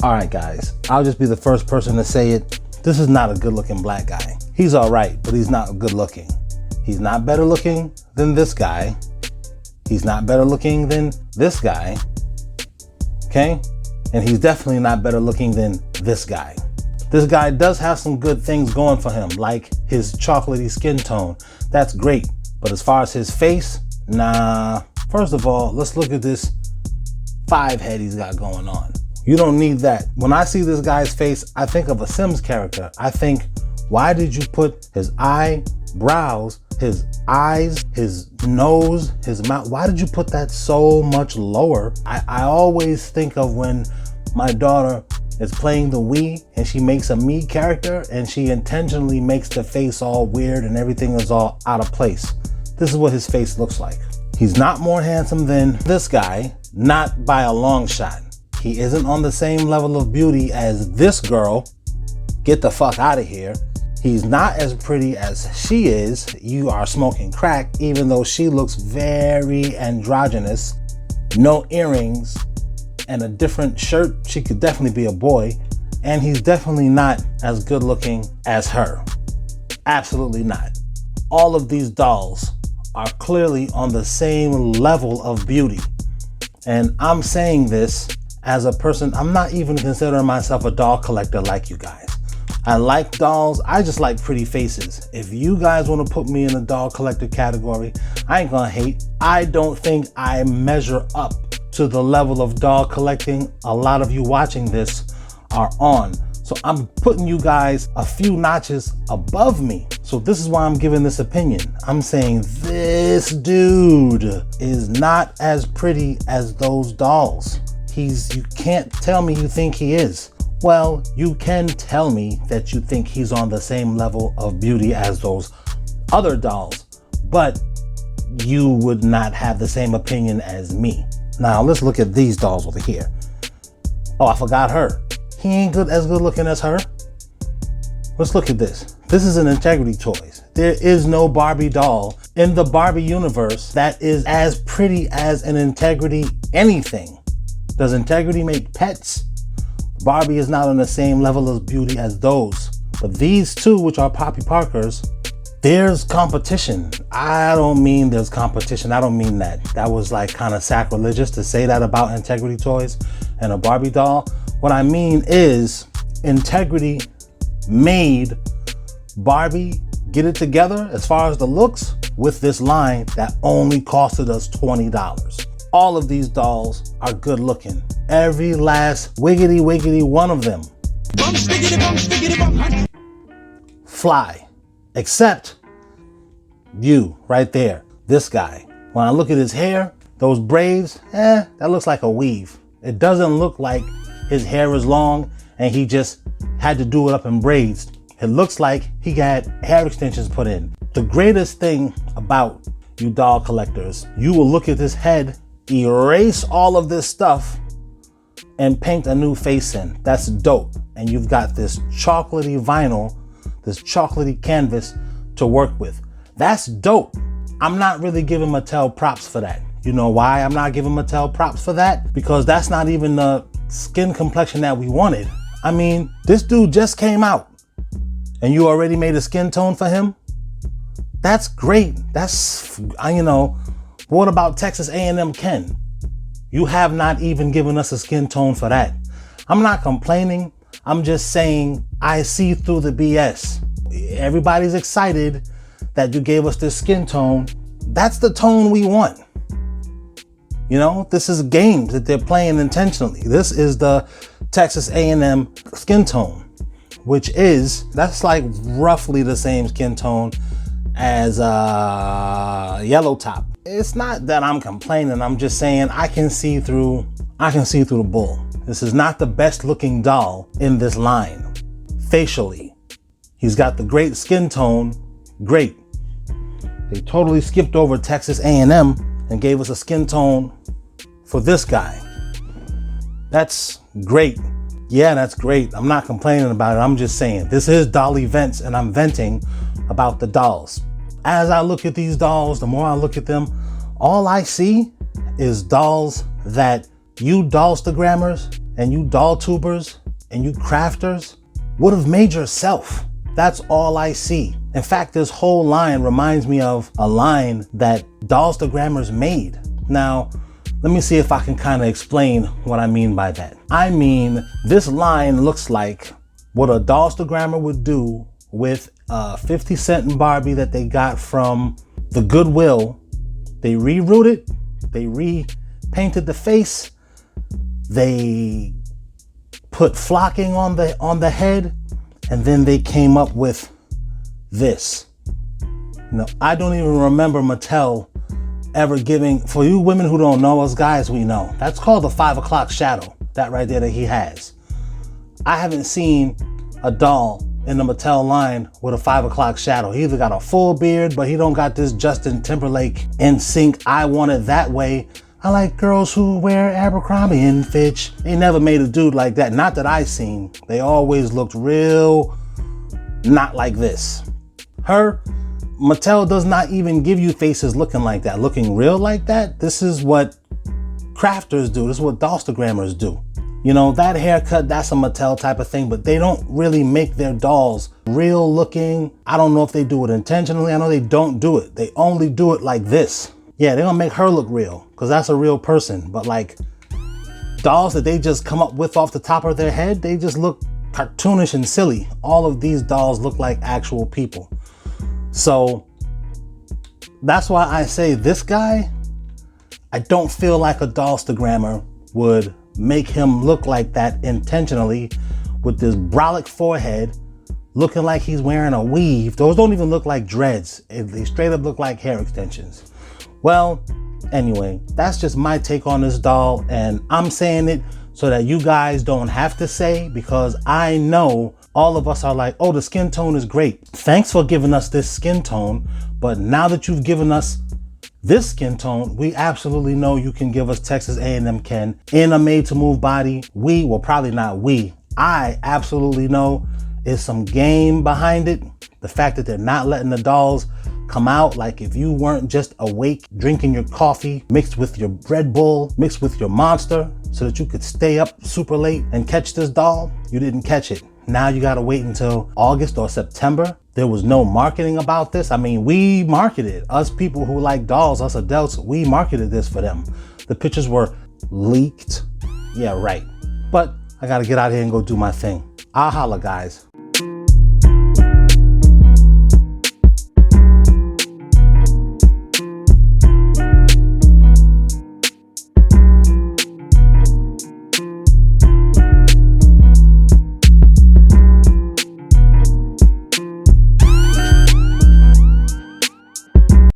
All right, guys, I'll just be the first person to say it. This is not a good looking black guy. He's all right, but he's not good looking. He's not better looking than this guy. He's not better looking than this guy, okay? And he's definitely not better looking than this guy. This guy does have some good things going for him, like his chocolatey skin tone. That's great. But as far as his face, nah. First of all, let's look at this 5 head he's got going on. You don't need that. When I see this guy's face, I think of a Sims character. I think, why did you put his eyebrows, his eyes, his nose, his mouth, why did you put that so much lower? I always think of when my daughter is playing the Wii and she makes a me character and she intentionally makes the face all weird and everything is all out of place. This is what his face looks like. He's not more handsome than this guy, not by a long shot. He isn't on the same level of beauty as this girl. Get the fuck out of here. He's not as pretty as she is. You are smoking crack, even though she looks very androgynous. No earrings and a different shirt. She could definitely be a boy. And he's definitely not as good looking as her. Absolutely not. All of these dolls are clearly on the same level of beauty. And I'm saying this as a person, I'm not even considering myself a doll collector like you guys. I like dolls, I just like pretty faces. If you guys want to put me in a doll collector category, I ain't gonna hate. I don't think I measure up to the level of doll collecting a lot of you watching this are on. So I'm putting you guys a few notches above me. So this is why I'm giving this opinion. I'm saying this dude is not as pretty as those dolls. You can't tell me you think he is. Well, you can tell me that you think he's on the same level of beauty as those other dolls, but you would not have the same opinion as me. Now let's look at these dolls over here. Oh, I forgot her. He ain't as good looking as her. Let's look at this. This is an Integrity Toys. There is no Barbie doll in the Barbie universe that is as pretty as an Integrity anything. Does Integrity make pets? Barbie is not on the same level of beauty as those. But these two, which are Poppy Parkers, there's competition. I don't mean there's competition. I don't mean that. That was like kind of sacrilegious to say that about Integrity Toys and a Barbie doll. What I mean is Integrity made Barbie get it together as far as the looks with this line that only costed us $20. All of these dolls are good looking. Every last wiggity one of them. Fly. Except you right there, this guy. When I look at his hair, those braids, that looks like a weave. It doesn't look like his hair is long and he just had to do it up in braids. It looks like he got hair extensions put in. The greatest thing about you doll collectors, you will look at this head, erase all of this stuff and paint a new face in. That's dope. And you've got this chocolatey vinyl, this chocolatey canvas to work with. That's dope. I'm not really giving Mattel props for that. You know why I'm not giving Mattel props for that? Because that's not even the skin complexion that we wanted. I mean, this dude just came out and you already made a skin tone for him? That's great. That's, you know, what about Texas A&M Ken? You have not even given us a skin tone for that. I'm not complaining. I'm just saying I see through the BS. Everybody's excited that you gave us this skin tone. That's the tone we want. You know, this is games that they're playing intentionally. This is the Texas A&M skin tone, which is, that's like roughly the same skin tone as Yellow Top. It's not that I'm complaining, I'm just saying I can see through the bull. This is not the best looking doll in this line. Facially, he's got the great skin tone, great. They totally skipped over Texas A&M and gave us a skin tone for this guy. That's great. Yeah, that's great. I'm not complaining about it. I'm just saying this is Dolly Vents and I'm venting about the dolls. As I look at these dolls, the more I look at them, all I see is dolls that you dollstagrammers and you doll tubers and you crafters would have made yourself. That's all I see. In fact, this whole line reminds me of a line that Dollstagrammers made. Now, let me see if I can kind of explain what I mean by that. I mean, this line looks like what a Dollstagrammer would do with a 50 cent Barbie that they got from the Goodwill. They rerouted it, they repainted the face, they put flocking on the head, and then they came up with this. Now, I don't even remember Mattel ever giving, for you women who don't know, us guys we know, that's called the 5 o'clock shadow, that right there that he has. I haven't seen a doll in the Mattel line with a 5 o'clock shadow. He either got a full beard, but he don't got this Justin Timberlake in sync, I want it that way. I like girls who wear Abercrombie and Fitch. They never made a dude like that. Not that I seen. They always looked real, not like this. Mattel does not even give you faces looking like that, looking real like that. This is what crafters do. This is what Dollstagrammers do. You know, that haircut, that's a Mattel type of thing, but they don't really make their dolls real looking. I don't know if they do it intentionally. I know they don't do it. They only do it like this. Yeah, they're gonna make her look real because that's a real person. But like dolls that they just come up with off the top of their head, they just look cartoonish and silly. All of these dolls look like actual people. So that's why I say this guy, I don't feel like a Dollstagrammer would make him look like that intentionally with this brolic forehead, looking like he's wearing a weave. Those don't even look like dreads. They straight up look like hair extensions. Well, anyway, that's just my take on this doll, and I'm saying it so that you guys don't have to say, because I know all of us are like, oh, the skin tone is great. Thanks for giving us this skin tone, but now that you've given us this skin tone, we absolutely know you can give us Texas A&M Ken in a made to move body. I absolutely know is some game behind it. The fact that they're not letting the dolls come out, like if you weren't just awake drinking your coffee mixed with your Red Bull, mixed with your Monster, so that you could stay up super late and catch this doll, you didn't catch it. Now you gotta wait until August or September. There was no marketing about this. I mean, we marketed, us people who like dolls, us adults, we marketed this for them. The pictures were leaked. Yeah, right. But I gotta get out here and go do my thing. I'll holla, guys.